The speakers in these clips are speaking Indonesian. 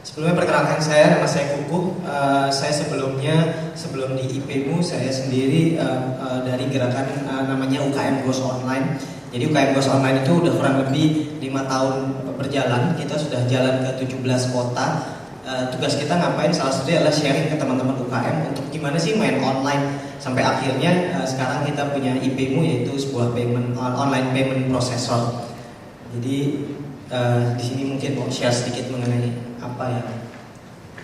Sebelumnya perkenalkan saya, nama saya Kukuh. Saya sebelum di IPMU saya sendiri dari gerakan namanya UKM Goes Online. Jadi UKM Goes Online itu udah kurang lebih 5 tahun berjalan. Kita sudah jalan ke 17 kota. Tugas kita ngapain? Salah satunya adalah sharing ke teman-teman UKM untuk gimana sih main online. Sampai akhirnya sekarang kita punya IPMU, yaitu sebuah online payment processor. Jadi di sini mungkin mau share sedikit mengenai apa ya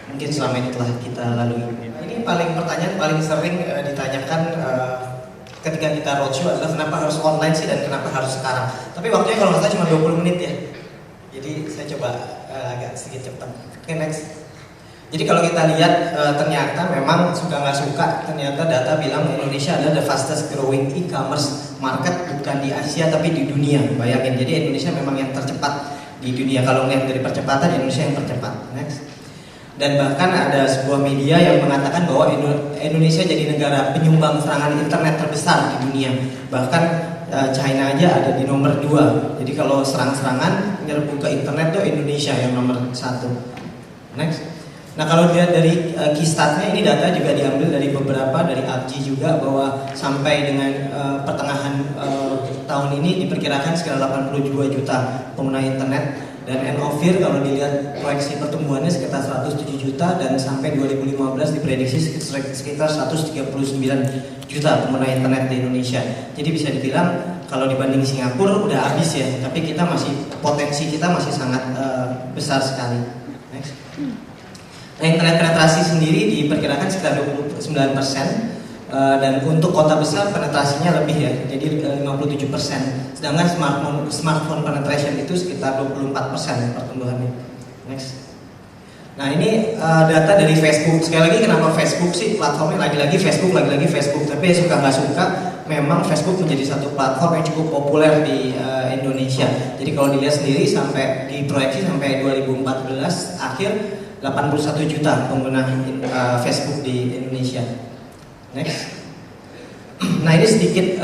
mungkin selama ini telah kita lalui. Ini pertanyaan paling sering ditanyakan ketika kita roadshow adalah kenapa harus online sih dan kenapa harus sekarang. Tapi waktunya kalau nggak salah cuma 20 menit ya. Jadi saya coba agak sedikit cepat. Oke, next. Jadi kalau kita lihat ternyata memang suka nggak suka, ternyata data bilang Indonesia adalah the fastest growing e-commerce market, bukan di Asia tapi di dunia. Bayangin, jadi Indonesia memang yang tercepat di dunia. Kalau melihat dari percepatan, Indonesia yang tercepat. Next. Dan bahkan ada sebuah media yang mengatakan bahwa Indonesia jadi negara penyumbang serangan internet terbesar di dunia. Bahkan China aja ada di nomor 2. Jadi kalau serang-serangan nyerbu ke internet tuh Indonesia yang nomor 1. Next. Nah kalau dilihat dari key statnya, ini data juga diambil dari beberapa, dari APJI juga, bahwa sampai dengan pertengahan tahun ini diperkirakan sekitar 82 juta pengguna internet. Dan end of year kalau dilihat proyeksi pertumbuhannya sekitar 107 juta, dan sampai 2015 diprediksi sekitar 139 juta pengguna internet di Indonesia. Jadi bisa dibilang kalau dibanding Singapura udah habis ya, tapi kita potensi kita masih sangat besar sekali. Next. Nah, internet penetrasi sendiri diperkirakan sekitar 29%, dan untuk kota besar penetrasinya lebih ya, jadi 57%. Sedangkan smartphone penetration itu sekitar 24% pertumbuhannya. Next. Nah ini data dari Facebook. Sekali lagi, kenapa Facebook sih platformnya lagi-lagi Facebook, tapi ya suka nggak suka, memang Facebook menjadi satu platform yang cukup populer di Indonesia. Jadi kalau dilihat sendiri sampai diproyeksi sampai 2014 akhir 81 juta pengguna Facebook di Indonesia. Next. Nah ini sedikit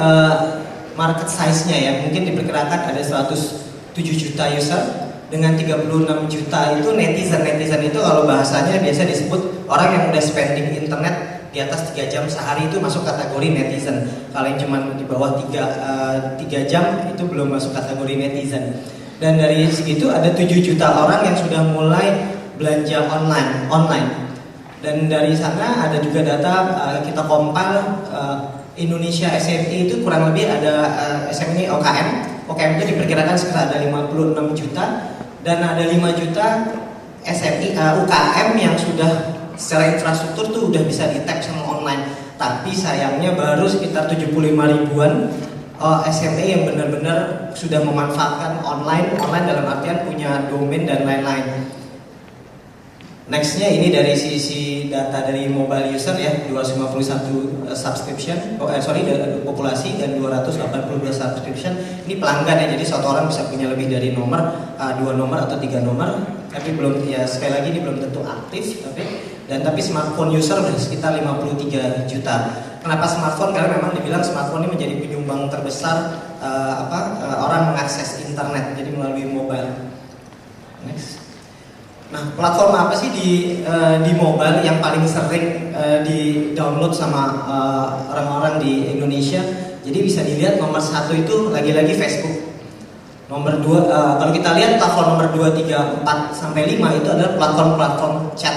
market size-nya ya. Mungkin diperkirakan ada 107 juta user dengan 36 juta itu netizen. Netizen itu kalau bahasanya biasa disebut orang yang udah spending internet di atas 3 jam sehari, itu masuk kategori netizen. Kalau yang cuma di bawah 3 jam itu belum masuk kategori netizen. Dan dari segitu ada 7 juta orang yang sudah mulai belanja online. Dan dari sana ada juga data kita compile Indonesia SME itu kurang lebih ada SME OKM itu diperkirakan sekitar ada 56 juta, dan ada 5 juta SME UKM yang sudah secara infrastruktur tuh udah bisa di-tag sama online. Tapi sayangnya baru sekitar 75 ribuan SME yang benar-benar sudah memanfaatkan online dalam artian punya domain dan lain-lain. Nextnya ini dari sisi data dari mobile user ya, 251 subscription, populasi, dan 282 subscription. Ini pelanggan ya, jadi satu orang bisa punya lebih dari nomor, 2 nomor atau 3 nomor. Tapi belum, ya sekali lagi ini belum tentu aktif. Tapi smartphone user sudah sekitar 53 juta. Kenapa smartphone? Karena memang dibilang smartphone ini menjadi penyumbang terbesar orang mengakses internet, jadi melalui mobile. Next. Nah, platform apa sih di mobile yang paling sering di download sama orang-orang di Indonesia? Jadi bisa dilihat nomor 1 itu lagi-lagi Facebook. Nomor 2, kalau kita lihat platform nomor 2, 3, 4 sampai 5 itu adalah platform chat.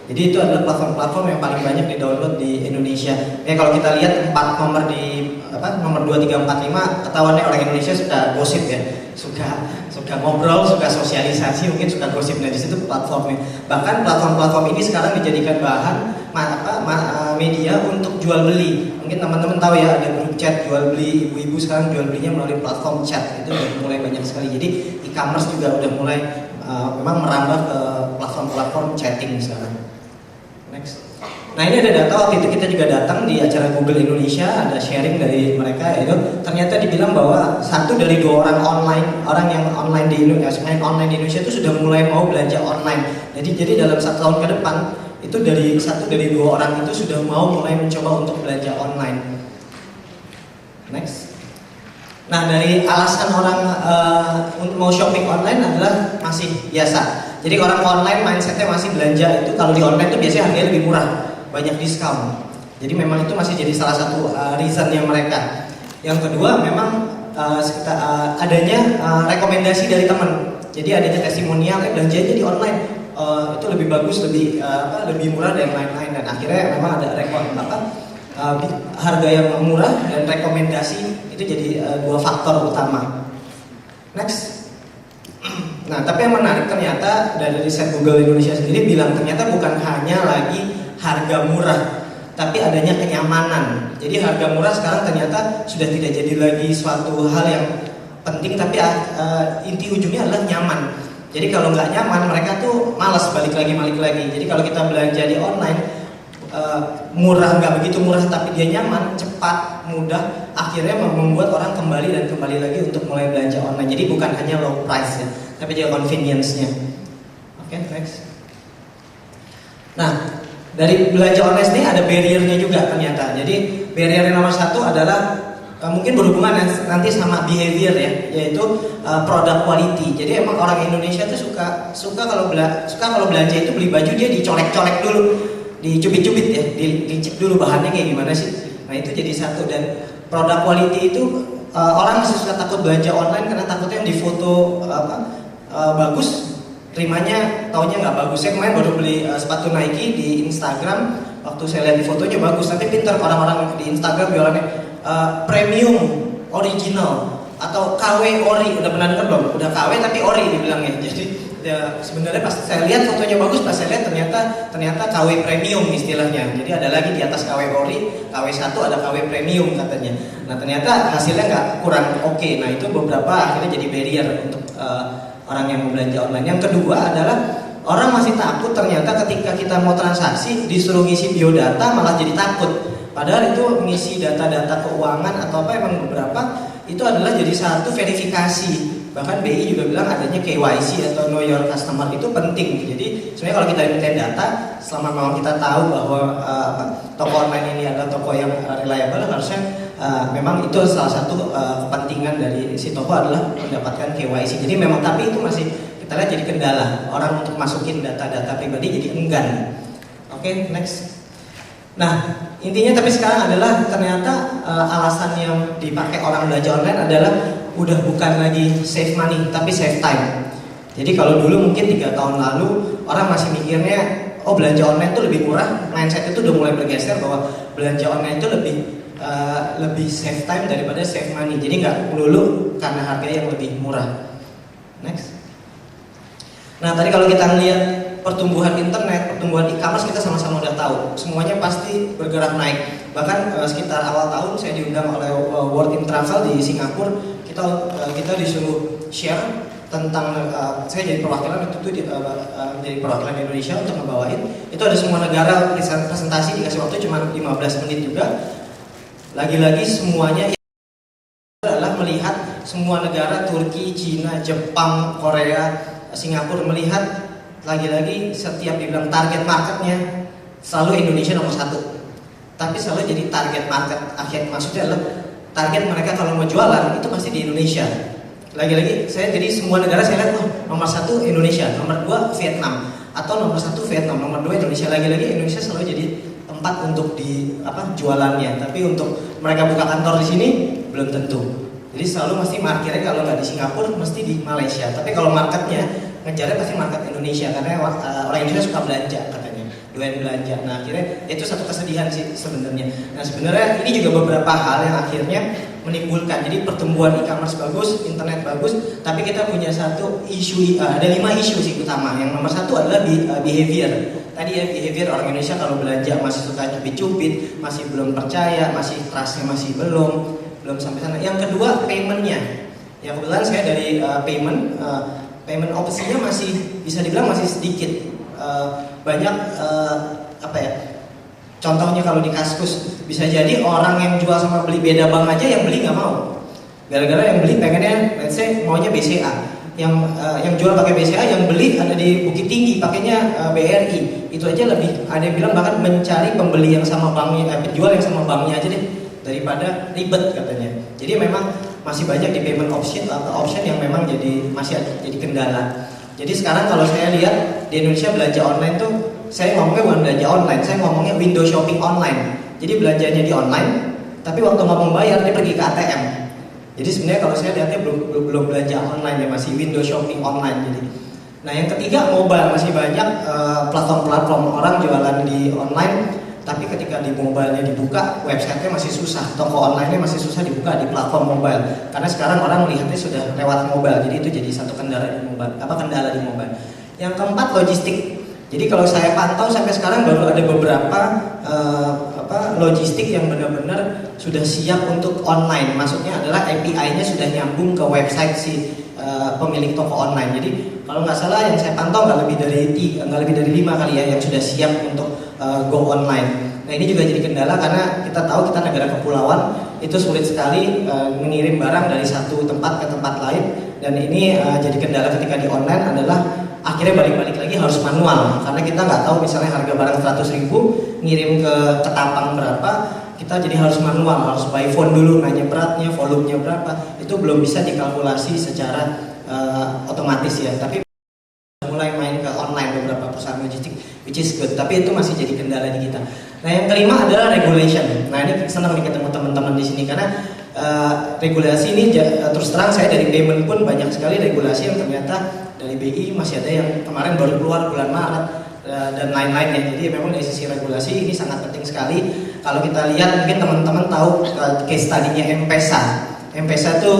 Jadi itu adalah platform yang paling banyak di-download di Indonesia. Kalau kita lihat 4 nomor nomor 2, 3, 4, 5, ketahuannya orang Indonesia suka gosip ya. Suka ngobrol, suka sosialisasi, mungkin suka gosip. Nah, di situ platformnya. Bahkan platform-platform ini sekarang dijadikan bahan media untuk jual beli. Mungkin teman-teman tahu ya, ada grup chat jual beli, ibu-ibu sekarang jual belinya melalui platform chat. Itu udah mulai banyak sekali. Jadi e-commerce juga udah mulai memang merambah ke platform chatting sekarang. Next. Nah ini ada data, waktu itu kita juga datang di acara Google Indonesia, ada sharing dari mereka, itu ternyata dibilang bahwa 1 dari 2 orang yang online di Indonesia itu sudah mulai mau belanja online. Jadi dalam 1 tahun ke depan itu dari 1 dari 2 orang itu sudah mau mulai mencoba untuk belanja online. Next. Nah dari alasan orang mau shopping online adalah masih biasa. Jadi orang online mindsetnya masih belanja itu kalau di online itu biasanya harganya lebih murah, banyak diskon. Jadi memang itu masih jadi salah satu reasonnya mereka. Yang kedua memang adanya rekomendasi dari teman. Jadi adanya testimonial, belanja aja di online itu lebih bagus, lebih murah dari yang lain-lain, dan akhirnya memang ada harga yang murah dan rekomendasi itu jadi dua faktor utama. Next. Nah, tapi yang menarik ternyata dari riset Google Indonesia sendiri bilang ternyata bukan hanya lagi harga murah, tapi adanya kenyamanan. Jadi harga murah sekarang ternyata sudah tidak jadi lagi suatu hal yang penting, tapi inti ujungnya adalah nyaman. Jadi kalau nggak nyaman, mereka tuh malas balik lagi. Jadi kalau kita belanja di online, murah nggak begitu murah, tapi dia nyaman, cepat, mudah, akhirnya membuat orang kembali lagi untuk mulai belanja online. Jadi bukan hanya low price ya, tapi juga convenience-nya. Oke, next. Nah, dari belanja online ini ada barrier-nya juga ternyata. Jadi barrier yang nomor satu adalah mungkin berhubungan nanti sama behavior ya, yaitu product quality. Jadi emang orang Indonesia tuh suka kalau belanja itu beli baju dia dicolek-colek dulu, dicubit-cubit ya, dicek dulu bahannya kayak gimana sih. Nah itu jadi satu. Dan product quality itu orang masih suka takut belanja online karena takutnya yang difoto bagus, terimanya taunya nggak bagus. Saya kemarin baru beli sepatu Nike di Instagram, waktu saya lihat di fotonya bagus, tapi pintar orang-orang di Instagram jualannya premium, original, atau KW ori. Udah pernah dengar belum? Udah KW tapi ori dibilangnya. Jadi ya, sebenarnya pas saya lihat fotonya bagus, pas saya lihat ternyata KW premium istilahnya. Jadi ada lagi di atas KW ori, KW 1 ada KW premium katanya. Nah ternyata hasilnya nggak kurang oke. Nah itu beberapa akhirnya jadi barrier untuk orang yang mau belanja online. Yang kedua adalah orang masih takut ternyata ketika kita mau transaksi disuruh ngisi biodata malah jadi takut. Padahal itu mengisi data-data keuangan atau apa emang beberapa itu adalah jadi satu verifikasi. Bahkan BI juga bilang adanya KYC atau Know Your Customer itu penting. Jadi sebenarnya kalau kita minta data, selama memang kita tahu bahwa toko online ini adalah toko yang reliable, harusnya memang itu salah satu kepentingan dari si toko adalah mendapatkan KYC. Jadi memang, tapi itu masih kita lihat jadi kendala. Orang untuk masukin data-data pribadi jadi enggan. Oke, next. Nah, intinya tapi sekarang adalah ternyata alasan yang dipakai orang belanja online adalah udah bukan lagi save money tapi save time. Jadi kalau dulu mungkin 3 tahun lalu orang masih mikirnya oh belanja online itu lebih murah, mindset itu udah mulai bergeser bahwa belanja online itu lebih save time daripada save money. Jadi nggak melulu karena harganya yang lebih murah. Next. Nah tadi kalau kita lihat pertumbuhan internet, pertumbuhan e-commerce kita sama-sama udah tahu, semuanya pasti bergerak naik. Bahkan sekitar awal tahun saya diundang oleh World in Travel di Singapura. Kita disuruh share tentang saya jadi perwakilan jadi perwakilan Indonesia untuk ngebawain. Itu ada semua negara presentasi, dikasih waktu cuma 15 menit juga. Lagi-lagi semuanya adalah melihat semua negara, Turki, Cina, Jepang, Korea, Singapura, melihat lagi-lagi setiap dibilang target marketnya selalu Indonesia nomor 1, tapi selalu jadi target market akhir, maksudnya adalah target mereka kalau mau jualan itu pasti di Indonesia. Lagi-lagi saya jadi semua negara saya lihat nomor 1 Indonesia, nomor 2 Vietnam, atau nomor 1 Vietnam, nomor 2 Indonesia. Lagi-lagi Indonesia selalu jadi tempat untuk di jualannya, tapi untuk mereka buka kantor di sini belum tentu. Jadi selalu mesti marketnya kalau nggak di Singapura mesti di Malaysia, tapi kalau marketnya ngejarnya pasti market Indonesia karena orang Indonesia suka belanja katanya, doyan belanja. Nah akhirnya itu satu kesedihan sih sebenarnya. Nah sebenarnya ini juga beberapa hal yang akhirnya menimbulkan, jadi pertumbuhan e-commerce bagus, internet bagus, tapi kita punya satu isu, ada 5 isu sih utama. Yang nomor 1 adalah behavior. Tadi ya, behavior orang Indonesia kalau belanja masih suka cubit-cubit, masih belum percaya, masih trustnya masih belum sampai sana. Yang kedua paymentnya. Ya kebetulan saya dari payment opsinya masih bisa dibilang masih sedikit. Banyak contohnya kalau di Kaskus bisa jadi orang yang jual sama beli beda bank aja, yang beli nggak mau. Gara-gara yang beli pengennya, let's say maunya BCA. Yang jual pakai BCA, yang beli ada di Bukit Tinggi pakainya BRI. Itu aja lebih, ada yang bilang bahkan mencari pembeli yang sama banknya, penjual yang sama banknya aja deh daripada ribet katanya. Jadi memang masih banyak di payment option yang memang masih jadi kendala. Jadi sekarang kalau saya lihat di Indonesia belanja online tuh, saya ngomongnya bukan belanja online, saya ngomongnya window shopping online. Jadi belanjanya di online, tapi waktu ngomong bayar dia pergi ke ATM. Jadi sebenarnya kalau saya lihatnya belum belanja online ya, masih window shopping online. Jadi, nah yang ketiga mobile, masih banyak platform-platform orang jualan di online. Tapi ketika di mobile-nya dibuka, website-nya masih susah, toko online-nya masih susah dibuka di platform mobile. Karena sekarang orang melihatnya sudah lewat mobile, jadi itu jadi satu kendala di mobile. Kendala di mobile. Yang keempat, logistik. Jadi kalau saya pantau sampai sekarang baru ada beberapa logistik yang benar-benar sudah siap untuk online. Maksudnya adalah API-nya sudah nyambung ke website si pemilik toko online. Jadi kalau nggak salah yang saya pantau nggak lebih dari 5 kali ya yang sudah siap untuk go online. Nah ini juga jadi kendala karena kita tahu kita negara kepulauan, itu sulit sekali mengirim barang dari satu tempat ke tempat lain, dan ini jadi kendala ketika di online adalah akhirnya balik-balik lagi harus manual karena kita nggak tahu misalnya harga barang 100.000 ngirim ke Ketapang berapa, kita jadi harus manual, harus by phone dulu nanya beratnya, volumenya berapa, itu belum bisa dikalkulasi secara otomatis ya. Tapi mulai main ke online beberapa perusahaan logistik, which is good, tapi itu masih jadi kendala di kita. Nah yang kelima adalah regulation. Nah ini senang nih ketemu teman-teman di sini karena regulasi ini terus terang saya dari payment pun banyak sekali regulasi yang ternyata dari BI masih ada yang kemarin baru keluar bulan Maret dan lain-lainnya. Jadi memang dari sisi regulasi ini sangat penting sekali. Kalau kita lihat mungkin teman-teman tahu case study-nya M-Pesa. M-Pesa itu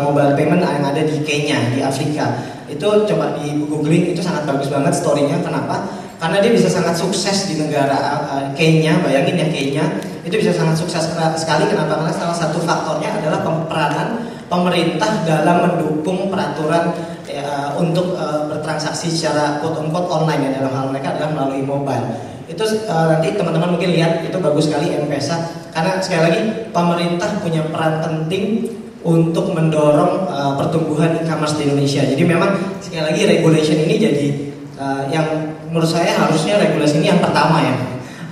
mobile payment yang ada di Kenya, di Afrika. Itu coba di googling, itu sangat bagus banget story-nya. Kenapa? Karena dia bisa sangat sukses di negara Kenya, bayangin ya Kenya, itu bisa sangat sukses sekali. Kenapa? Karena salah satu faktornya adalah peranan pemerintah dalam mendukung peraturan untuk bertransaksi secara quote-unquote online ya, dalam hal mereka adalah melalui mobile. Itu nanti teman-teman mungkin lihat, itu bagus sekali M-Pesa. Karena sekali lagi pemerintah punya peran penting untuk mendorong pertumbuhan e-commerce di Indonesia. Jadi memang sekali lagi regulation ini jadi yang menurut saya harusnya regulasi ini yang pertama ya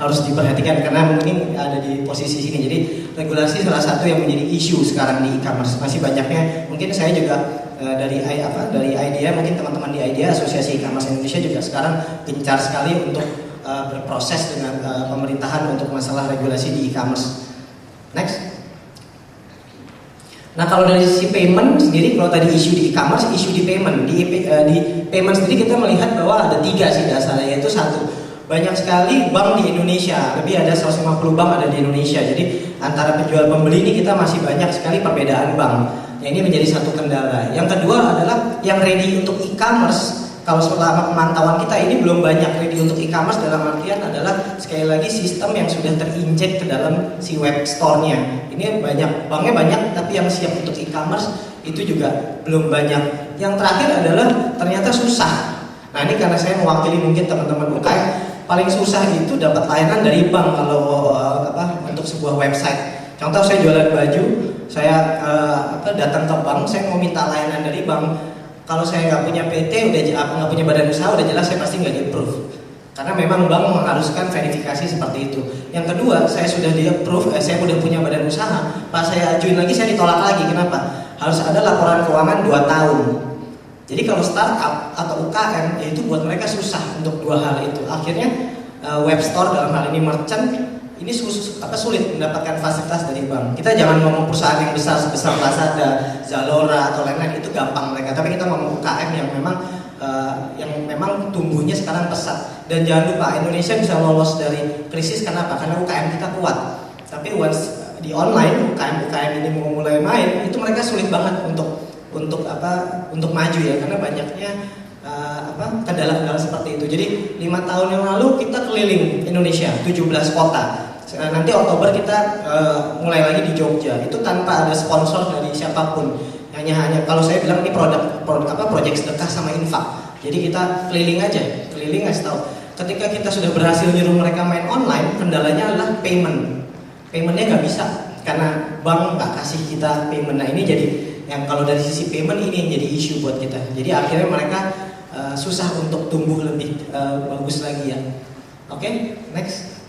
harus diperhatikan karena mungkin ada di posisi sini. Jadi regulasi salah satu yang menjadi isu sekarang di e-commerce. Masih banyaknya, mungkin saya juga dari IDEA, mungkin teman-teman di IDEA Asosiasi E-commerce Indonesia juga sekarang gencar sekali untuk berproses dengan pemerintahan untuk masalah regulasi di e-commerce. Next. Nah kalau dari sisi payment sendiri, kalau tadi isu di e-commerce, isu di payment, di payment sendiri kita melihat bahwa ada 3 sih dasarnya, yaitu satu, banyak sekali bank di Indonesia, lebih ada 150 bank ada di Indonesia. Jadi antara penjual pembeli ini kita masih banyak sekali perbedaan bank. Nah, ini menjadi satu kendala. Yang kedua adalah yang ready untuk e-commerce. Kalau selama pemantauan kita ini belum banyak ready untuk e-commerce, dalam artian adalah sekali lagi sistem yang sudah terinjek ke dalam si web store-nya. Ini banyak, banknya banyak, tapi yang siap untuk e-commerce itu juga belum banyak. Yang terakhir adalah ternyata susah. Nah ini karena saya mewakili mungkin teman-teman UKM, paling susah itu dapat layanan dari bank kalau untuk sebuah website. Contoh saya jualan baju, saya datang ke bank, saya mau minta layanan dari bank. Kalau saya nggak punya PT, nggak punya badan usaha, udah jelas saya pasti nggak di-approve. Karena memang bank mengharuskan verifikasi seperti itu. Yang kedua, saya sudah di-approve, saya udah punya badan usaha, pas saya ajuin lagi saya ditolak lagi. Kenapa? Harus ada laporan keuangan 2 tahun. Jadi kalau startup atau UKM, ya itu buat mereka susah untuk 2 hal itu. Akhirnya web store dalam hal ini merchant ini sulit mendapatkan fasilitas dari bank. Kita jangan ngomong perusahaan yang besar sebesar Lazada, Zalora atau lain-lain, itu gampang mereka. Tapi kita ngomong UKM yang memang tumbuhnya sekarang pesat. Dan jangan lupa Indonesia bisa lolos dari krisis kenapa? Karena UKM kita kuat. Tapi once di online UKM ini mau mulai main, itu mereka sulit banget untuk maju ya, karena banyaknya kendala-kendala seperti itu. Jadi 5 tahun yang lalu kita keliling Indonesia 17 kota. Nanti Oktober kita mulai lagi di Jogja. Itu tanpa ada sponsor dari siapapun. Hanya kalau saya bilang ini proyek sedekah sama infak. Jadi kita keliling ngasih tahu. Ketika kita sudah berhasil nyuruh mereka main online, kendalanya adalah payment. Paymentnya nggak bisa karena bank nggak kasih kita payment. Nah ini jadi yang kalau dari sisi payment ini yang jadi isu buat kita. Jadi akhirnya mereka susah untuk tumbuh lebih bagus lagi ya. Oke, next.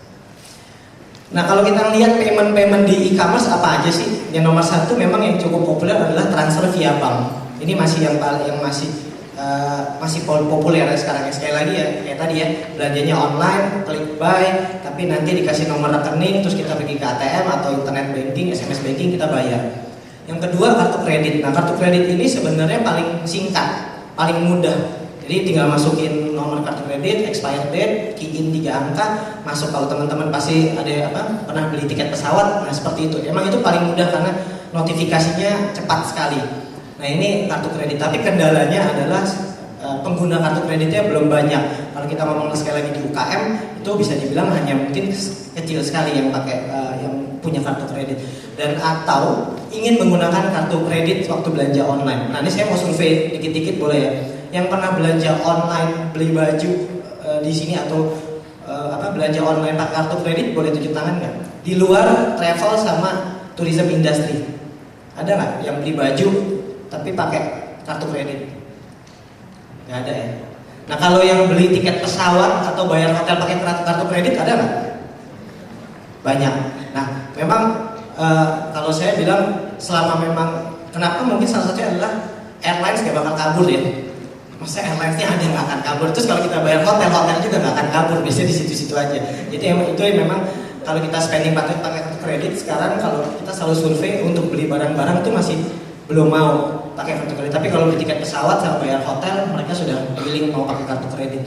Nah kalau kita lihat payment di e-commerce apa aja sih? Yang nomor 1 memang yang cukup populer adalah transfer via bank. Ini masih yang masih masih populer sekarang. Sekali lagi ya, kayak tadi ya, belanjanya online, klik buy, tapi nanti dikasih nomor rekening, terus kita pergi ke ATM atau internet banking, SMS banking, kita bayar. Yang kedua, kartu kredit. Nah, kartu kredit ini sebenarnya paling singkat, paling mudah. Jadi tinggal masukin nomor kartu kredit, expired date, key in 3 angka, masuk. Kalau teman-teman pasti ada pernah beli tiket pesawat, nah seperti itu. Emang itu paling mudah karena notifikasinya cepat sekali. Nah, ini kartu kredit, tapi kendalanya adalah pengguna kartu kreditnya belum banyak. Kalau kita ngomong sekali lagi di UKM, itu bisa dibilang hanya mungkin kecil sekali yang pakai yang punya kartu kredit dan atau ingin menggunakan kartu kredit waktu belanja online. Nah, ini saya mau survei dikit-dikit boleh ya? Yang pernah belanja online beli baju di sini atau belanja online pakai kartu kredit boleh tunjuk tangan nggak? Di luar travel sama tourism industry, ada nggak yang beli baju tapi pakai kartu kredit? Nggak ada ya. Nah, kalau yang beli tiket pesawat atau bayar hotel pakai kartu kredit ada nggak? Banyak. Nah, memang kalau saya bilang selama memang kenapa mungkin salah satunya adalah airlines nggak bakal kabur ya. Masa airlinesnya ada nggak akan kabur. Terus kalau kita bayar hotel juga nggak akan kabur. Biasanya di situ-situ aja. Jadi itu memang kalau kita spending pakai kartu kredit sekarang kalau kita selalu survei untuk beli barang-barang itu masih belum mau pakai kartu kredit. Tapi kalau beli tiket pesawat sama bayar hotel, mereka sudah willing mau pakai kartu kredit.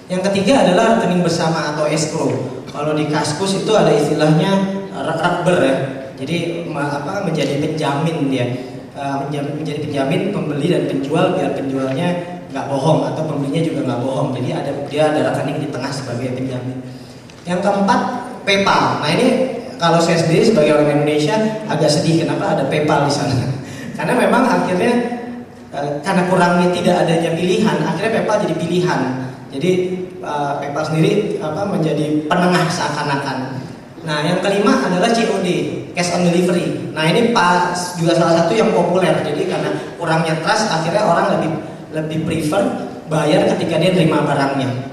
Yang ketiga adalah rekening bersama atau escrow. Kalau di Kaskus itu ada istilahnya rakber ya. Jadi menjadi penjamin dia, menjadi penjamin pembeli dan penjual biar penjualnya nggak bohong atau pembelinya juga nggak bohong. Jadi dia ada rekening di tengah sebagai penjamin. Yang keempat, PayPal. Nah, ini kalau saya sendiri sebagai orang Indonesia agak sedih kenapa ada PayPal di sana. Karena memang akhirnya karena kurangnya tidak adanya pilihan, akhirnya PayPal jadi pilihan. Jadi PayPal sendiri menjadi penengah seakan-akan. Nah, yang kelima adalah COD, cash on delivery. Nah, ini juga salah satu yang populer. Jadi karena kurangnya trust, akhirnya orang lebih prefer bayar ketika dia terima barangnya.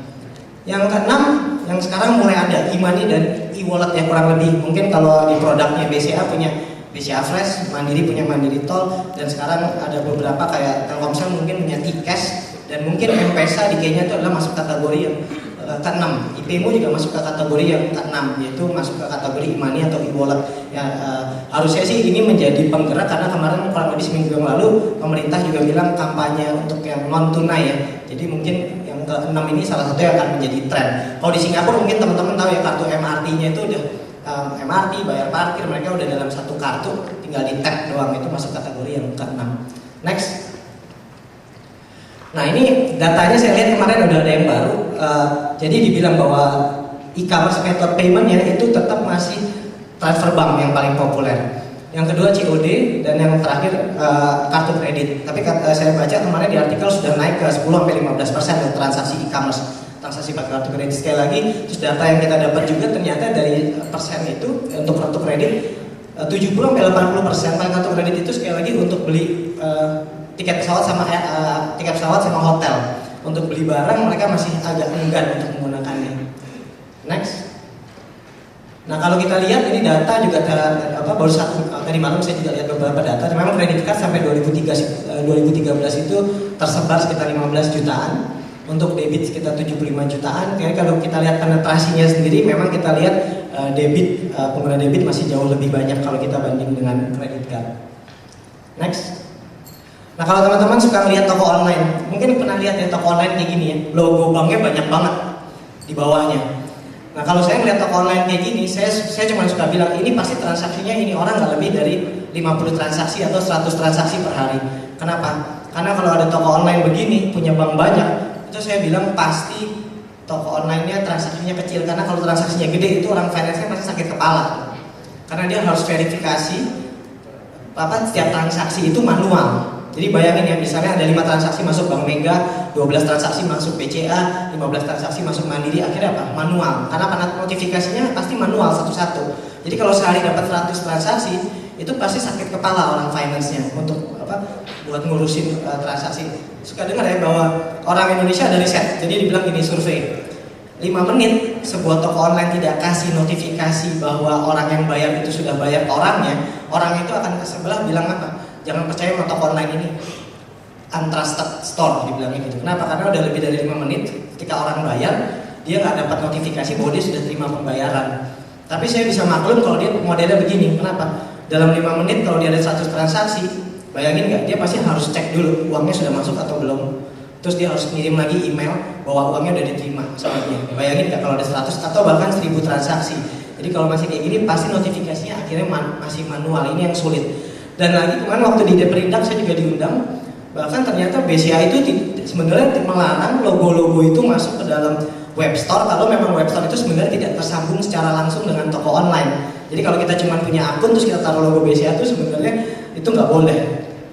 Yang keenam, yang sekarang mulai ada e-money dan e-wallet yang kurang lebih. Mungkin kalau di produknya BCA punya BCA Fresh, Mandiri punya Mandiri Tol, dan sekarang ada beberapa kayak Telkomsel mungkin punya T-Cash, dan mungkin M-Pesa di Kenya itu adalah masuk kategori yang ke-6. IPMU juga masuk ke kategori yang ke-6, yaitu masuk ke kategori e-money atau e-wallet. Ya, harusnya sih ini menjadi penggerak karena kemarin kurang lebih seminggu yang lalu pemerintah juga bilang kampanye untuk yang non tunai ya. Jadi mungkin yang ke-6 ini salah satu yang akan menjadi tren. Kalau di Singapura mungkin teman-teman tahu ya, kartu MRT-nya itu udah MRT, bayar parkir, mereka udah dalam satu kartu, tinggal di tap doang, itu masuk kategori yang ke-6. Next. Nah, ini datanya saya lihat kemarin udah ada yang baru. Jadi dibilang bahwa e-commerce method payment-nya itu tetap masih transfer bank yang paling populer. Yang kedua COD, dan yang terakhir kartu kredit. Tapi saya baca kemarin di artikel sudah naik ke 10-15% transaksi e-commerce, transaksi pakai kartu kredit. Sekali lagi, terus data yang kita dapat juga ternyata dari persen itu untuk kartu kredit 70-80% pakai kartu kredit itu sekali lagi untuk beli tiket pesawat sama hotel. Untuk beli barang mereka masih agak enggan untuk menggunakannya. Next. Nah, kalau kita lihat ini data juga baru tadi malam saya juga lihat beberapa data. Memang kredit card sampai 2013 itu tersebar sekitar 15 jutaan. Untuk debit sekitar 75 jutaan. Jadi kalau kita lihat penetrasinya sendiri, memang kita lihat pengguna debit masih jauh lebih banyak kalau kita banding dengan kredit card. Next. Nah, kalau teman-teman suka lihat toko online, mungkin pernah lihat ya toko online kayak gini ya, logo banknya banyak banget di bawahnya. Nah, kalau saya ngeliat toko online kayak gini, saya cuma suka bilang ini pasti transaksinya ini orang nggak lebih dari 50 transaksi atau 100 transaksi per hari. Kenapa? Karena kalau ada toko online begini punya bank banyak, itu saya bilang pasti toko online-nya transaksinya kecil. Karena kalau transaksinya gede itu orang finance-nya pasti sakit kepala. Karena dia harus verifikasi setiap transaksi itu manual. Jadi bayangin ya, misalnya ada 5 transaksi masuk Bank Mega, 12 transaksi masuk BCA, 15 transaksi masuk Mandiri, akhirnya apa? Manual. Karena notifikasinya pasti manual satu-satu. Jadi kalau sehari dapat 100 transaksi, itu pasti sakit kepala orang finance-nya untuk buat ngurusin transaksi. Suka dengar ya bahwa orang Indonesia ada riset. Jadi dibilang ini survei. 5 menit sebuah toko online tidak kasih notifikasi bahwa orang yang bayar itu sudah bayar ke orangnya, orang itu akan ke sebelah bilang apa? Jangan percaya sama toko online ini. untrusted store dibilangnya gitu. Kenapa? Karena udah lebih dari 5 menit ketika orang bayar dia nggak dapat notifikasi bahwa dia sudah terima pembayaran. Tapi saya bisa maklum kalau dia modelnya begini. Kenapa? Dalam 5 menit kalau dia ada 100 transaksi, bayangin nggak? Dia pasti harus cek dulu uangnya sudah masuk atau belum. Terus dia harus ngirim lagi email bahwa uangnya udah diterima sama dia. Bayangin nggak kalau ada 100 atau bahkan 1000 transaksi. Jadi kalau masih kayak gini pasti notifikasinya akhirnya masih manual, ini yang sulit. Dan lagi kemarin waktu di Deperindak saya juga diundang, bahkan ternyata BCA itu sebenarnya melarang logo-logo itu masuk ke dalam web store kalau memang web store itu sebenarnya tidak tersambung secara langsung dengan toko online. Jadi kalau kita cuma punya akun terus kita taruh logo BCA itu sebenarnya itu nggak boleh.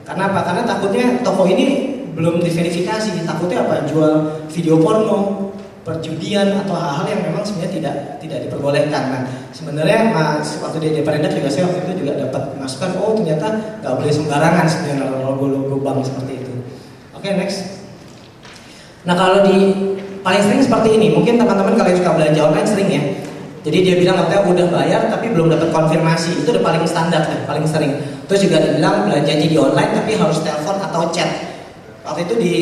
Karena apa? Karena takutnya toko ini belum diverifikasi. Takutnya apa? Jual video porno, perjudian atau hal-hal yang memang sebenarnya tidak diperbolehkan. Nah, sebenarnya waktu di Deperindak juga saya waktu itu juga dapat masukan, oh ternyata nggak boleh sembarangan sebenarnya logo-logo bank seperti itu. Oke, next. Nah, kalau di paling sering seperti ini, mungkin teman-teman kalau yang suka belanja online sering ya. Jadi dia bilang katanya udah bayar tapi belum dapat konfirmasi, itu udah paling standar ya, paling sering. Terus juga dibilang belanja di online tapi harus telepon atau chat. Waktu itu di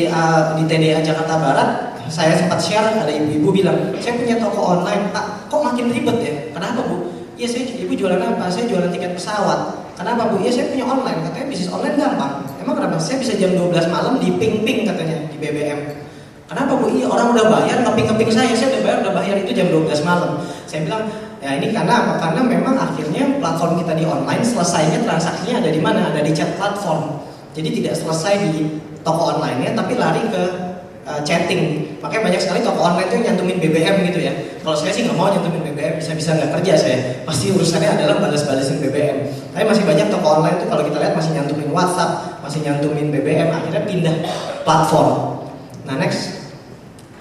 TDA Jakarta Barat saya sempat share, ada ibu-ibu bilang, saya punya toko online, Pak, kok makin ribet ya? Kenapa Bu? Iya, ibu jualan apa? Saya jualan tiket pesawat. Kenapa Bu? Iya, saya punya online, katanya bisnis online gampang. Emang kenapa? Saya bisa jam 12 malam di ping-ping katanya, di BBM. Kenapa Bu? Iya, orang udah bayar, ngeping-ngeping saya udah bayar itu jam 12 malam. Saya bilang, ya ini karena apa? Karena memang akhirnya platform kita di online, selesainya transaksinya ada di mana? Ada di chat platform. Jadi tidak selesai di toko online-nya, tapi lari ke chatting. Makanya banyak sekali toko online itu nyantumin BBM gitu ya. Kalau saya sih nggak mau nyantumin BBM, bisa-bisa nggak kerja saya. Pasti urusannya adalah balas-balasin BBM. Tapi masih banyak toko online itu kalau kita lihat masih nyantumin WhatsApp, masih nyantumin BBM, akhirnya pindah platform. Nah, next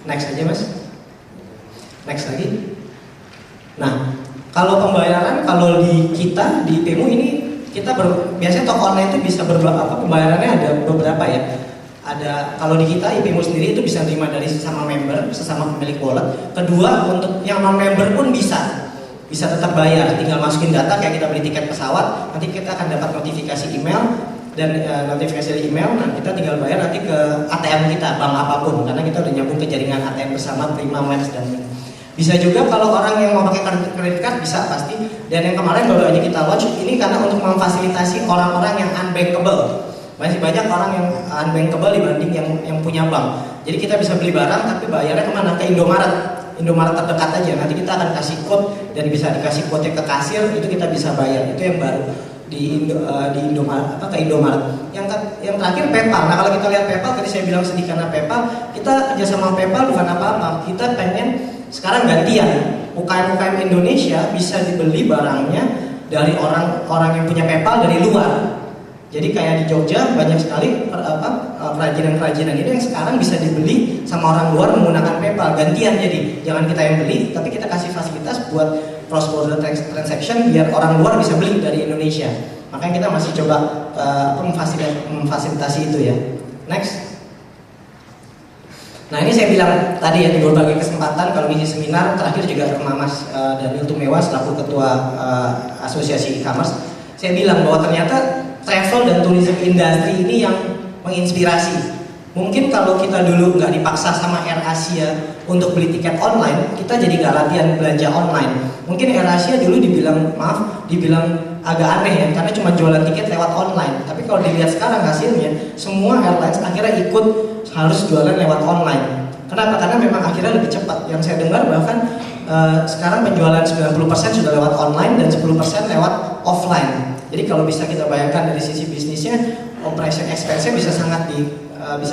aja Mas. Next lagi. Nah, kalau pembayaran kalau di kita di PEMU ini kita biasanya toko online itu bisa pembayarannya ada beberapa ya. Ada kalau di kita IPMU sendiri itu bisa terima dari sesama member, sesama pemilik wallet. Kedua, untuk yang non member pun bisa tetap bayar, tinggal masukin data kayak kita beli tiket pesawat, nanti kita akan dapat notifikasi email dan notifikasi dari email, nah kita tinggal bayar nanti ke ATM kita, bank apapun, karena kita udah nyambung ke jaringan ATM bersama Prima, Max dan bisa juga kalau orang yang mau pakai credit card bisa pasti. Dan yang kemarin baru aja kita launch ini karena untuk memfasilitasi orang-orang yang unbankable. Masih banyak orang yang unbankable dibanding yang punya bank. Jadi kita bisa beli barang tapi bayarnya kemana? Ke Indomaret terdekat aja. Nanti kita akan kasih code dan bisa dikasih kode ke kasir, itu kita bisa bayar. Itu yang baru di Indomaret ke Indomaret. Yang terakhir PayPal. Nah, kalau kita lihat PayPal tadi saya bilang sedih karena PayPal, kita kerjasama PayPal bukan apa-apa. Kita pengen sekarang gantian UKM Indonesia bisa dibeli barangnya dari orang yang punya PayPal dari luar. Jadi kayak di Jogja banyak sekali kerajinan-kerajinan itu yang sekarang bisa dibeli sama orang luar menggunakan PayPal, gantian. Jadi jangan kita yang beli, tapi kita kasih fasilitas buat cross border transaction biar orang luar bisa beli dari Indonesia. Makanya kita masih coba memfasilitasi itu ya. Next. Nah, ini saya bilang tadi ya di berbagai kesempatan kalau ngisi seminar, terakhir juga sama Mas Daniel Tumewa selaku ketua Asosiasi E-commerce, saya bilang bahwa ternyata travel dan tourism industry ini yang menginspirasi. Mungkin kalau kita dulu nggak dipaksa sama AirAsia untuk beli tiket online, kita jadi nggak latihan belanja online. Mungkin AirAsia dulu dibilang agak aneh ya, karena cuma jualan tiket lewat online. Tapi kalau dilihat sekarang hasilnya, semua airlines akhirnya ikut harus jualan lewat online. Kenapa? Karena memang akhirnya lebih cepat. Yang saya dengar bahkan sekarang penjualan 90% sudah lewat online dan 10% lewat offline. Jadi kalau bisa kita bayangkan dari sisi bisnisnya, operation expense-nya bisa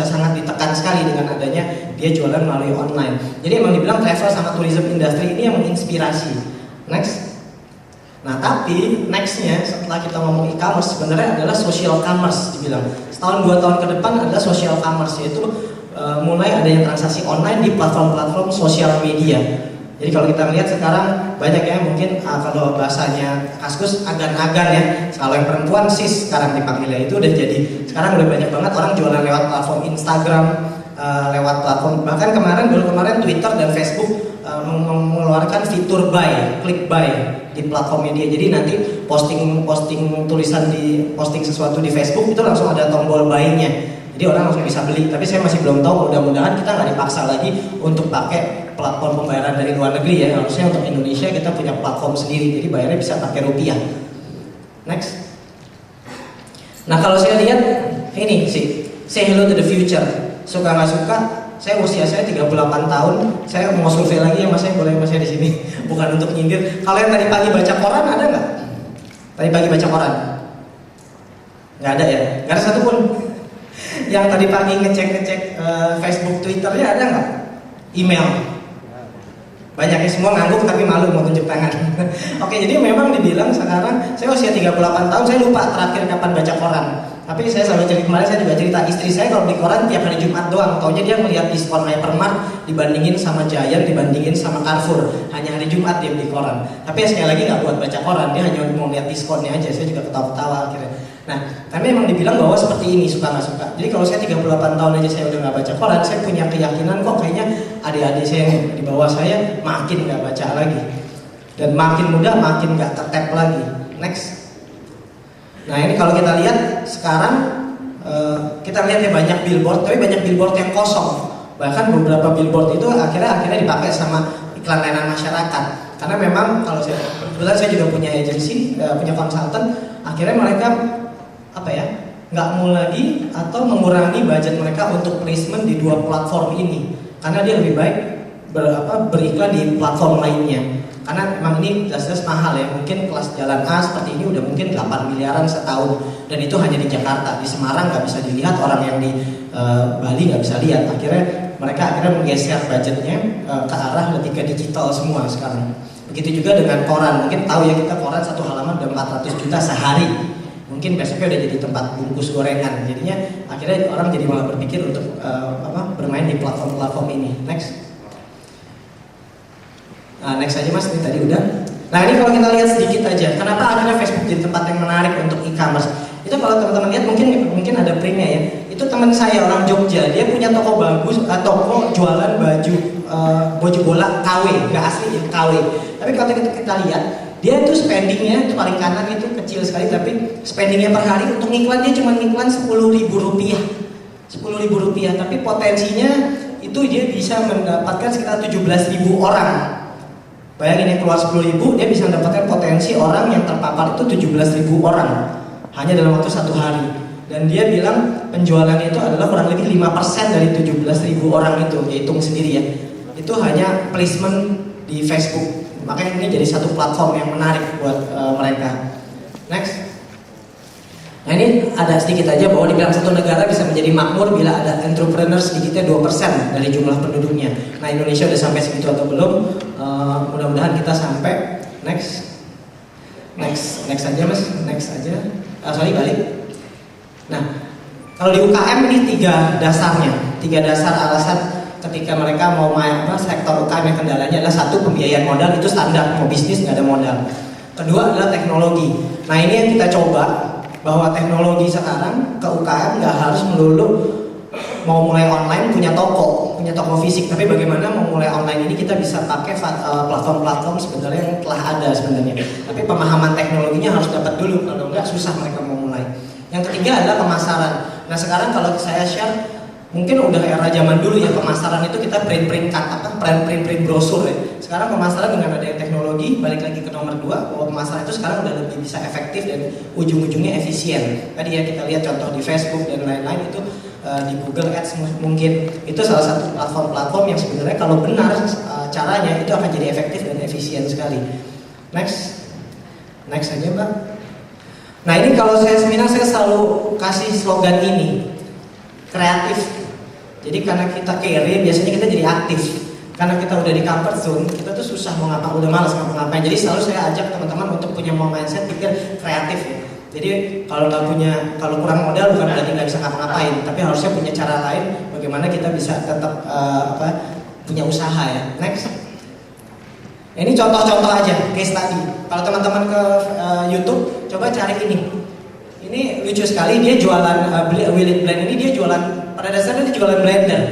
sangat ditekan sekali dengan adanya dia jualan melalui online. Jadi emang dibilang travel sama tourism industry ini yang menginspirasi. Next. Nah, tapi nextnya setelah kita ngomong e-commerce sebenarnya adalah social commerce dibilang. Setahun 2 tahun ke depan adalah social commerce, yaitu mulai adanya transaksi online di platform-platform sosial media. Jadi kalau kita lihat sekarang banyak ya mungkin kalau bahasanya Kaskus agan-agan ya. Kalau yang perempuan sis sekarang dipanggilnya itu udah jadi. Sekarang udah banyak banget orang jualan lewat platform Instagram, lewat platform bahkan kemarin Twitter dan Facebook mengeluarkan fitur click buy di platformnya dia. Jadi nanti posting tulisan posting sesuatu di Facebook itu langsung ada tombol buy-nya. Jadi Jadi orang langsung bisa beli. Tapi saya masih belum tahu. Mudah-mudahan kita nggak dipaksa lagi untuk pakai platform pembayaran dari luar negeri ya. Harusnya untuk Indonesia kita punya platform sendiri. Jadi bayarnya bisa pakai rupiah. Next. Nah kalau saya lihat ini sih, say hello to the future. Suka nggak suka, saya usia saya 38 tahun. Saya mau survei lagi ya mas, saya boleh mas saya di sini. Bukan untuk nyindir. Kalau yang tadi pagi baca koran ada nggak? Tadi pagi baca koran? Nggak ada ya? Nggak ada satupun. Yang tadi pagi ngecek Facebook, Twitternya ada nggak? Email? Banyak ya, semua ngangguk tapi malu mau tunjuk tangan. Oke, jadi memang dibilang sekarang saya usia 38 tahun, saya lupa terakhir kapan baca koran. Tapi saya selalu cerita, kemarin saya juga cerita istri saya kalau beli koran tiap hari Jumat doang. Taunya dia melihat diskon Hypermart dibandingin sama Giant, dibandingin sama Carrefour. Hanya hari Jumat dia beli koran. Tapi sekali lagi nggak buat baca koran, dia hanya mau lihat diskonnya aja. Saya juga ketawa-ketawa akhirnya. Nah, tapi memang dibilang bahwa seperti ini, suka nggak suka. Jadi kalau saya 38 tahun aja saya udah nggak baca koran, saya punya keyakinan kok kayaknya adik-adik saya yang di bawah saya makin nggak baca lagi. Dan makin muda makin nggak ketep lagi. Next. Nah ini kalau kita lihat sekarang, kita lihat ya banyak billboard, tapi banyak billboard yang kosong. Bahkan beberapa billboard itu akhirnya dipakai sama iklan layanan masyarakat. Karena memang kalau kebetulan saya juga punya agensi, punya konsultan, akhirnya mereka nggak mau lagi atau mengurangi budget mereka untuk placement di dua platform ini, karena dia lebih baik beriklan di platform lainnya. Karena memang ini jelas-jelas mahal ya, mungkin kelas jalan A seperti ini udah mungkin 8 miliaran setahun, dan itu hanya di Jakarta. Di Semarang nggak bisa dilihat, orang yang di Bali nggak bisa lihat. Akhirnya mereka menggeser budgetnya ke arah lebih ke digital semua sekarang. Begitu juga dengan koran, mungkin tahu ya kita koran satu halaman udah 400 juta sehari. Mungkin besoknya udah jadi tempat bungkus gorengan. Jadinya akhirnya orang jadi malah berpikir untuk bermain di platform-platform ini. Next. Next aja mas, ini tadi udah. Nah ini kalau kita lihat sedikit aja, kenapa akhirnya Facebook jadi tempat yang menarik untuk e-commerce? Itu kalau teman-teman lihat mungkin ada printnya ya. Itu teman saya orang Jogja, dia punya toko bagus, toko jualan baju bola KW, nggak asli ya KW. Tapi kalau kita lihat, dia itu spendingnya itu paling kanan itu kecil sekali, tapi spendingnya per hari untuk iklan dia cuma iklan 10.000 rupiah, 10.000 rupiah. Tapi potensinya itu dia bisa mendapatkan sekitar 17.000 orang. Bayangin yang keluar 10.000, dia bisa mendapatkan potensi orang yang terpapar itu 17.000 orang hanya dalam waktu satu hari. Dan dia bilang penjualannya itu adalah kurang lebih 5% dari 17.000 orang itu. Ya hitung sendiri ya. Itu hanya placement di Facebook. Makanya ini jadi satu platform yang menarik buat mereka. Next. Nah ini ada sedikit aja bahwa dibilang satu negara bisa menjadi makmur bila ada entrepreneur sedikitnya 2% dari jumlah penduduknya. Nah Indonesia udah sampai segitu atau belum? Mudah-mudahan kita sampai. Next aja mas, next aja. Sorry balik. Nah kalau di UKM ini tiga dasar alasan ketika mereka mau main sektor UKM yang kendalanya adalah satu, pembiayaan modal itu standar, mau bisnis nggak ada modal. Kedua adalah teknologi. Nah ini yang kita coba, bahwa teknologi sekarang ke UKM nggak harus melulu mau mulai online punya toko fisik, tapi bagaimana mau mulai online ini kita bisa pakai platform-platform sebenarnya yang telah ada sebenarnya. Tapi pemahaman teknologinya harus dapat dulu, kalau nggak susah mereka mau mulai. Yang ketiga adalah pemasaran. Nah sekarang kalau saya share, mungkin udah era zaman dulu ya, pemasaran itu kita print brosur ya. Sekarang pemasaran dengan adanya teknologi, balik lagi ke nomor 2, bahwa pemasaran itu sekarang udah lebih bisa efektif dan ujung-ujungnya efisien. Tadi ya kita lihat contoh di Facebook dan lain-lain itu, di Google Ads mungkin itu salah satu platform-platform yang sebenarnya kalau benar caranya itu akan jadi efektif dan efisien sekali. Next aja mbak. Nah ini kalau saya seminar saya selalu kasih slogan ini, kreatif. Jadi karena kita carry, biasanya kita jadi aktif. Karena kita udah di comfort zone, kita tuh susah mau udah malas ngapa-ngapain. Jadi selalu saya ajak teman-teman untuk punya mindset pikir kreatif ya. Jadi kalau kurang modal bukan berarti nggak bisa ngapa-ngapain, tapi harusnya punya cara lain bagaimana kita bisa tetap punya usaha ya. Next. Ini contoh-contoh aja, case study. Kalau teman-teman ke YouTube, coba cari ini. Ini lucu sekali, dia jualan Will It Blend ini, dia jualan, pada dasarnya dia jualan blender.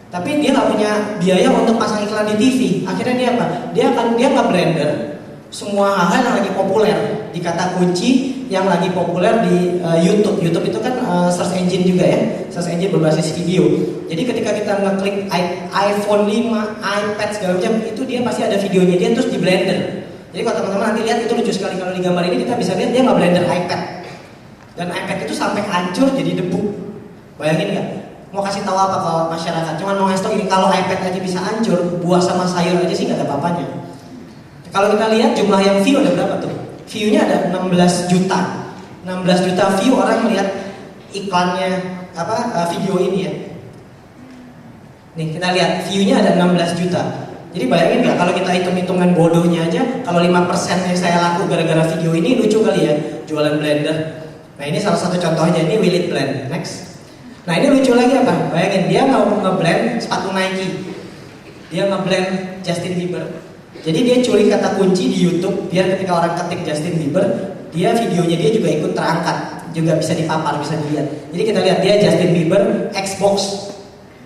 Tapi dia nggak punya biaya untuk pasang iklan di TV. Akhirnya dia apa? Dia nggak blender semua hal yang lagi populer di kata kunci yang lagi populer di YouTube. YouTube itu kan search engine juga ya. media berbasis video. Jadi ketika kita ngeklik iPhone 5, iPad segala macam, itu dia pasti ada videonya dia terus di blender. Jadi kalau teman-teman nanti lihat itu lucu sekali, kalau di gambar ini kita bisa lihat dia nggak blender iPad. Dan iPad itu sampai hancur jadi debu. Bayangin nggak? Mau kasih tahu apa ke masyarakat? Cuman mau ngasih tahu ini, kalau iPad aja bisa hancur, buah sama sayur aja sih nggak ada apa-apanya. Kalau kita lihat jumlah yang view ada berapa tuh? View-nya ada 16 juta. 16 juta view orang melihat iklannya video ini ya. Nih kita lihat view-nya ada 16 juta. Jadi bayangin nggak kalau kita hitung-hitungan bodohnya aja, kalau 5% yang saya laku gara-gara video ini, lucu kali ya, jualan blender. Nah ini salah satu contohnya, ini Will It Blend. Next. Nah ini lucu lagi apa? Bayangin dia mau ngeblend sepatu Nike, dia ngeblend Justin Bieber. Jadi dia curi kata kunci di YouTube biar ketika orang ketik Justin Bieber, dia videonya dia juga ikut terangkat, juga bisa dipapar, bisa dilihat. Jadi kita lihat dia Justin Bieber Xbox,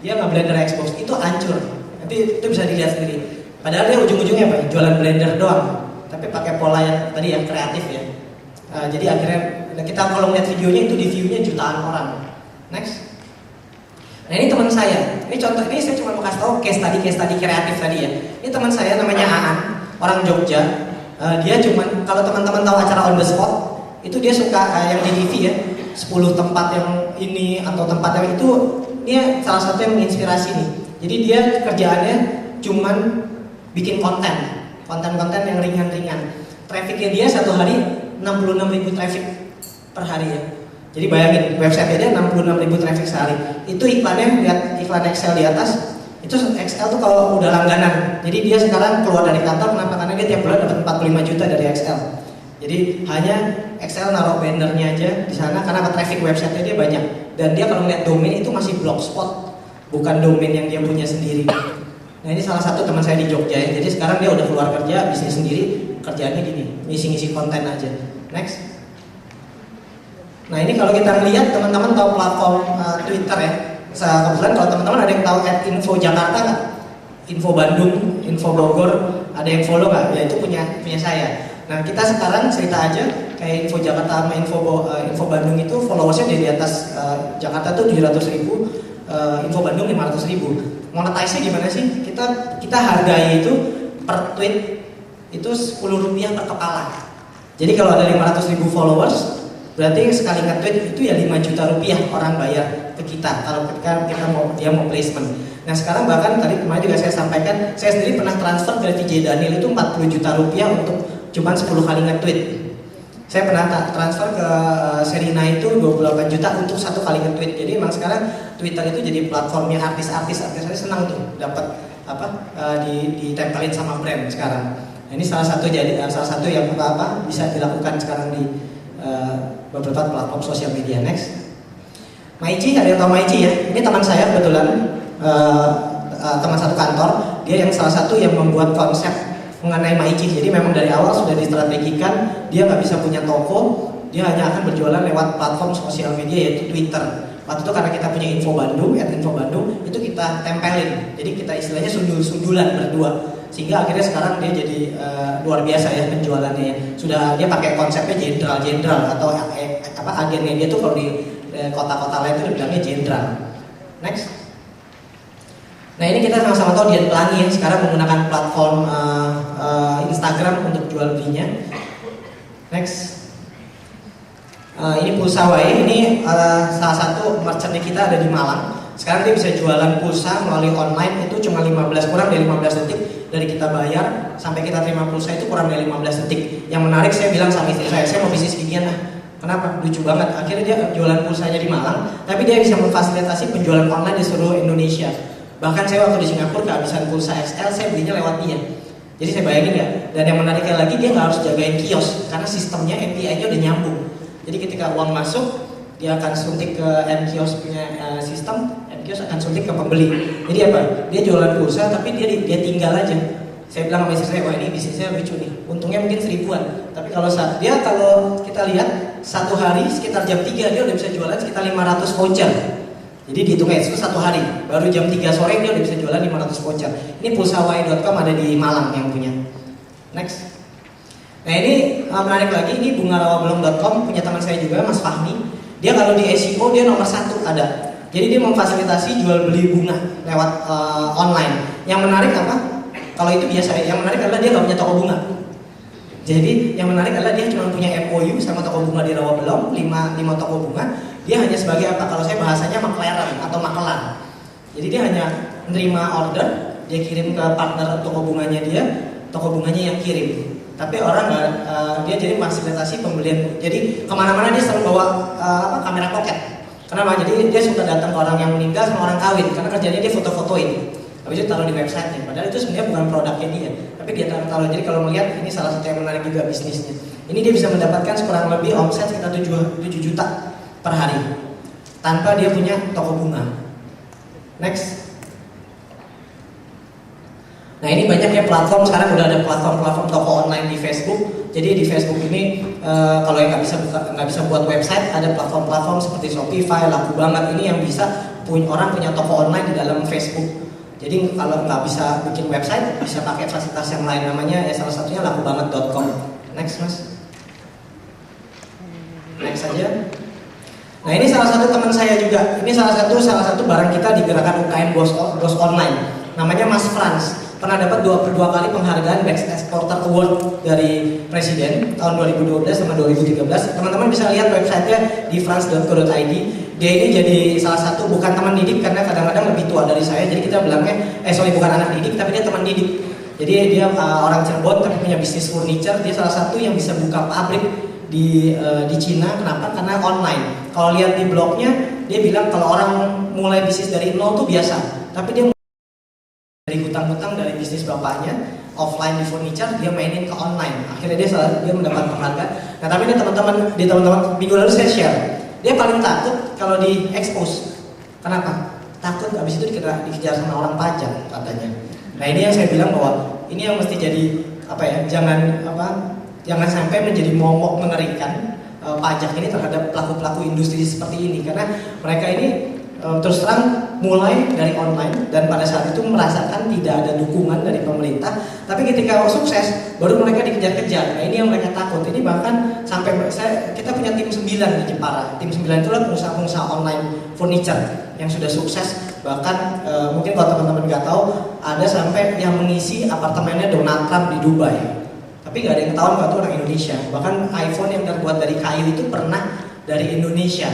dia ngeblender Xbox, itu hancur. Nanti itu bisa dilihat sendiri. Padahal dia ujung-ujungnya apa? Jualan blender doang, tapi pakai pola yang tadi yang kreatif ya. Jadi akhirnya kita kalau lihat videonya itu di view-nya jutaan orang. Next. Nah ini teman saya, ini contoh, ini saya cuma mau kasih tahu case tadi kreatif tadi ya. Ini teman saya namanya Aan, orang Jogja. Dia cuman, kalau teman-teman tahu acara On The Spot, itu dia suka yang di TV ya, 10 tempat yang ini atau tempat yang itu, dia salah satu yang menginspirasi nih. Jadi dia kerjaannya cuman bikin konten yang ringan-ringan. Trafficnya dia satu hari 66.000 traffic per hari ya. Jadi bayangin, website dia 66.000 traffic sehari. Itu iklannya, lihat iklan Excel di atas. Itu Excel tuh kalau udah langganan. Jadi dia sekarang keluar dari kantor, kenapa? Karena dia tiap bulan dapat 45 juta dari Excel. Jadi hanya Excel naruh bannernya aja di sana karena traffic website dia banyak. Dan dia kalau ngeliat domain itu masih blogspot, bukan domain yang dia punya sendiri. Nah ini salah satu teman saya di Jogja ya. Jadi sekarang dia udah keluar kerja, bisnis sendiri, kerjaannya gini, ngisi-ngisi konten aja. Next. Nah ini kalau kita lihat teman-teman tahu platform Twitter ya. Kebetulan kalau teman-teman ada yang tahu @info Jakarta nggak? Info Bandung, Info Bogor, ada yang follow nggak? Ya itu punya saya. Nah kita sekarang cerita aja kayak Info Jakarta sama Info Bandung itu followersnya di atas Jakarta tuh 700.000, Info Bandung 500.000. Monetize-nya gimana sih? Kita hargai itu per tweet itu Rp10 per kepala. Jadi kalau ada 500.000 followers, berarti sekali nge-tweet itu ya 5 juta rupiah orang bayar ke kita kalau ketika dia mau placement. Nah sekarang bahkan tadi kemarin juga saya sampaikan, saya sendiri pernah transfer dari VJ Daniel itu 40 juta rupiah untuk cuma 10 kali nge-tweet. Saya pernah transfer ke Serina itu 28 juta untuk 1 kali nge-tweet. Jadi memang sekarang Twitter itu jadi platformnya artis saya senang tuh dapat ditempelin sama brand sekarang. Nah, ini salah satu yang bisa dilakukan sekarang di beberapa platform sosial media. Next. Maici, ada yang tahu Maici ya? Ini teman saya kebetulan, teman satu kantor. Dia yang salah satu yang membuat konsep mengenai Maici. Jadi memang dari awal sudah distrategikan, dia nggak bisa punya toko, dia hanya akan berjualan lewat platform sosial media yaitu Twitter. Waktu itu karena kita punya Info Bandung, @info Bandung, itu kita tempelin. Jadi kita istilahnya sundul-sundulan berdua. Sehingga akhirnya sekarang dia jadi luar biasa ya penjualannya ya. Sudah dia pakai konsepnya jenderal atau agennya dia tuh kalau di kota-kota lain itu bilangnya jenderal. Next. Nah ini kita sama-sama tahu Dian Pelangi ya, sekarang menggunakan platform Instagram untuk jual belinya. Next. Ini pulsa Wae, ini salah satu merchantnya kita ada di Malang. Sekarang dia bisa jualan pulsa melalui online itu cuma kurang dari 15 detik dari kita bayar sampai kita terima pulsa itu kurang dari 15 detik. Yang menarik saya bilang sama istri saya mau bisnis ginian lah. Kenapa? Lucu banget. Akhirnya dia jualan pulsanya di Malang, tapi dia bisa memfasilitasi penjualan online di seluruh Indonesia. Bahkan saya waktu di Singapura kehabisan pulsa XL, saya belinya lewat dia. Jadi saya bayangin ya. Dan yang menariknya lagi dia nggak harus jagain kios karena sistemnya API-nya udah nyambung. Jadi ketika uang masuk, dia akan suntik ke M-Kios punya sistem, M-Kios akan suntik ke pembeli. Jadi apa? Dia jualan pulsa tapi dia tinggal aja. Saya bilang sama istri saya, wah ini bisnisnya lucu nih. Untungnya mungkin 1000-an. Tapi kalau kita lihat satu hari sekitar jam 3 dia udah bisa jualan sekitar 500 voucher. Jadi dihitungnya itu satu hari. Baru jam 3 sore dia udah bisa jualan 500 voucher. Ini pulsawai.com ada di Malang yang punya. Next. Nah ini menarik lagi, ini bungarawabelong.com punya teman saya juga, Mas Fahmi. Dia kalau di SEO dia nomor 1 ada. Jadi dia memfasilitasi jual beli bunga lewat online. Yang menarik apa? Kalau itu biasa, yang menarik adalah dia nggak punya toko bunga. Jadi yang menarik adalah dia cuma punya MOU sama toko bunga di Rawabelong, 5 toko bunga. Dia hanya sebagai apa? Kalau saya bahasanya makleran atau makelar. Jadi dia hanya menerima order, dia kirim ke partner toko bunganya dia, toko bunganya yang kirim. Tapi orang dia jadi fasilitasi pembelian. Jadi kemana-mana dia selalu bawa kamera pocket. Kenapa? Jadi dia suka datang ke orang yang meninggal sama orang kawin, karena kerjanya dia foto-fotoin. Habis itu taruh di websitenya. Padahal itu sebenarnya bukan produknya dia, tapi dia taruh. Jadi kalau melihat ini salah satu yang menarik juga bisnisnya. Ini dia bisa mendapatkan kurang lebih omset sekitar 7 juta per hari tanpa dia punya toko bunga. Next. Nah ini banyak ya platform, sekarang udah ada platform toko online di Facebook. Jadi di Facebook ini kalau yang nggak bisa buat website, ada platform seperti Shopify, Laku Banget ini yang bisa orang punya toko online di dalam Facebook. Jadi kalau nggak bisa bikin website, bisa pakai fasilitas yang lain, namanya salah satunya lakubanget.com. Next mas. Next saja. Nah ini salah satu teman saya juga. Ini salah satu barang kita di gerakan UKM Bos Online. Namanya Mas Frans. Pernah dapat 22 kali penghargaan Best Exporter Award dari Presiden tahun 2012 sama 2013. Teman-teman bisa lihat websitenya di frans.co.id. Dia ini jadi salah satu, bukan teman didik karena kadang-kadang lebih tua dari saya. Jadi kita bilangnya, bukan anak didik tapi dia teman didik. Jadi dia orang Cirebon tapi punya bisnis furniture. Dia salah satu yang bisa buka pabrik di Cina. Kenapa? Karena online. Kalau lihat di blognya, dia bilang kalau orang mulai bisnis dari nol tuh biasa. Tapi dia dari hutang-hutang dari bisnis bapaknya offline di furniture, dia mainin ke online. Akhirnya dia mendapat penghargaan. Nah tapi ini teman-teman minggu lalu saya share, dia paling takut kalau di expose. Kenapa? Takut habis itu dikejar sama orang pajak katanya. Nah ini yang saya bilang bahwa ini yang mesti jadi jangan sampai menjadi momok mengerikan pajak ini terhadap pelaku-pelaku industri seperti ini, karena mereka ini terus terang mulai dari online dan pada saat itu merasakan tidak ada dukungan dari pemerintah, tapi ketika sukses baru mereka dikejar-kejar. Nah ini yang mereka takut. Ini bahkan sampai kita punya tim 9 di Jepara. Tim 9 itu adalah pengusaha-pengusaha online furniture yang sudah sukses. Bahkan mungkin kalau teman-teman nggak tahu, ada sampai yang mengisi apartemennya Donald Trump di Dubai. Tapi nggak ada yang tahu kalau itu orang Indonesia. Bahkan iPhone yang terbuat dari kayu itu pernah dari Indonesia.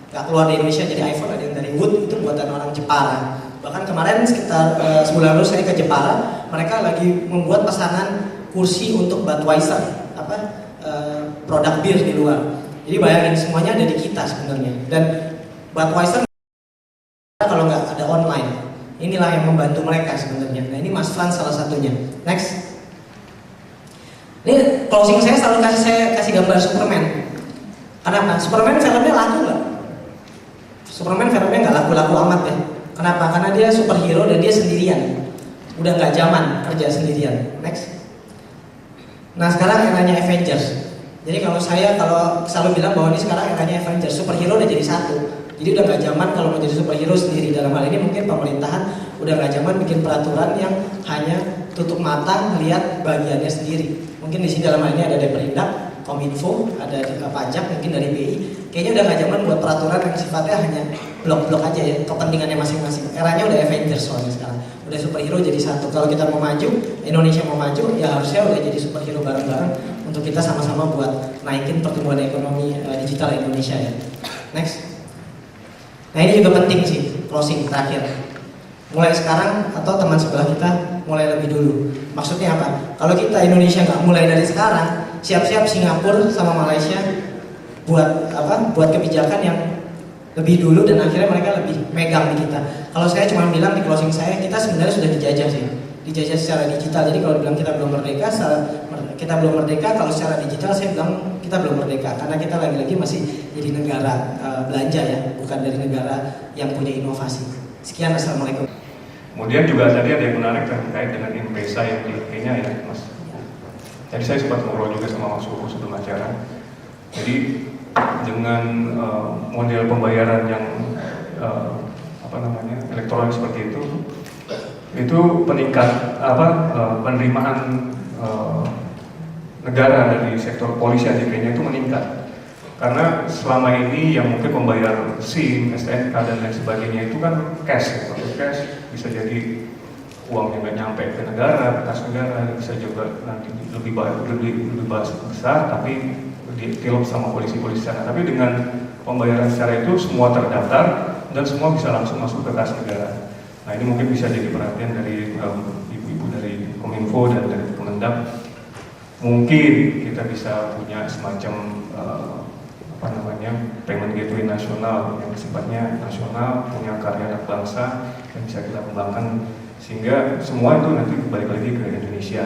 Gak keluar dari Indonesia, jadi iPhone ada yang dari wood, itu buatan orang Jepara. Bahkan kemarin sekitar sebulan lalu saya ke Jepara, mereka lagi membuat pesanan kursi untuk Budweiser, produk bir di luar. Jadi bayangin semuanya ada di kita sebenarnya. Dan Budweiser kalau nggak ada online, inilah yang membantu mereka sebenarnya. Nah ini Mas Frans salah satunya. Next. Ini closing saya selalu kasih gambar Superman. Kenapa? Superman filmnya laku nggak? Superman filmnya nggak laku-laku amat ya. Kenapa? Karena dia superhero dan dia sendirian. Udah nggak zaman kerja sendirian. Next. Nah sekarang eranya Avengers. Jadi kalau selalu bilang bahwa ini sekarang eranya Avengers, superhero udah jadi satu. Jadi udah nggak zaman kalau mau jadi superhero sendiri. Dalam hal ini mungkin pemerintahan udah nggak zaman bikin peraturan yang hanya tutup mata melihat bagiannya sendiri. Mungkin di sini dalam hal ini ada dari Perindak, Kominfo, ada pajak, mungkin dari BI. Kayaknya udah nggak zaman buat peraturan yang sifatnya hanya blok-blok aja ya, kepentingannya masing-masing. Eranya udah Avengers soalnya sekarang. Udah superhero jadi satu. Kalau kita mau maju, Indonesia mau maju, ya harusnya udah jadi superhero bareng-bareng untuk kita sama-sama buat naikin pertumbuhan ekonomi digital Indonesia ya. Next. Nah ini juga penting sih, closing terakhir. Mulai sekarang atau teman sebelah kita mulai lebih dulu. Maksudnya apa? Kalau kita Indonesia nggak mulai dari sekarang, siap-siap Singapura sama Malaysia buat kebijakan yang lebih dulu dan akhirnya mereka lebih megang di kita. Kalau saya cuma bilang di closing saya, kita sebenarnya sudah dijajah sih, dijajah secara digital. Jadi kalau bilang kita belum merdeka, kalau secara digital saya bilang kita belum merdeka karena kita lagi-lagi masih jadi negara belanja ya, bukan dari negara yang punya inovasi. Sekian, assalamualaikum. Kemudian juga tadi ada yang menarik terkait dengan M-Pesa yang di Kenya ya, Mas. Jadi saya sempat ngobrol juga sama Mas Uku sebelum acara. Jadi dengan model pembayaran yang elektronik seperti itu peningkat penerimaan negara dari sektor polisian di Kenya itu meningkat. Karena selama ini yang mungkin membayar SIM, STNK dan lain sebagainya itu kan cash, ya. Kalau cash bisa jadi uangnya nggak nyampe ke negara, ke kas negara, bisa juga nanti lebih besar, tapi ditilep sama polisi-polisi sana. Tapi dengan pembayaran secara itu semua terdaftar dan semua bisa langsung masuk ke kas negara. Nah ini mungkin bisa jadi perhatian dari ibu-ibu dari Kominfo dan dari Kemendak. Mungkin kita bisa punya semacam payment gateway nasional yang sifatnya nasional, punya karya anak bangsa yang bisa kita kembangkan sehingga semua itu nanti balik lagi ke Indonesia.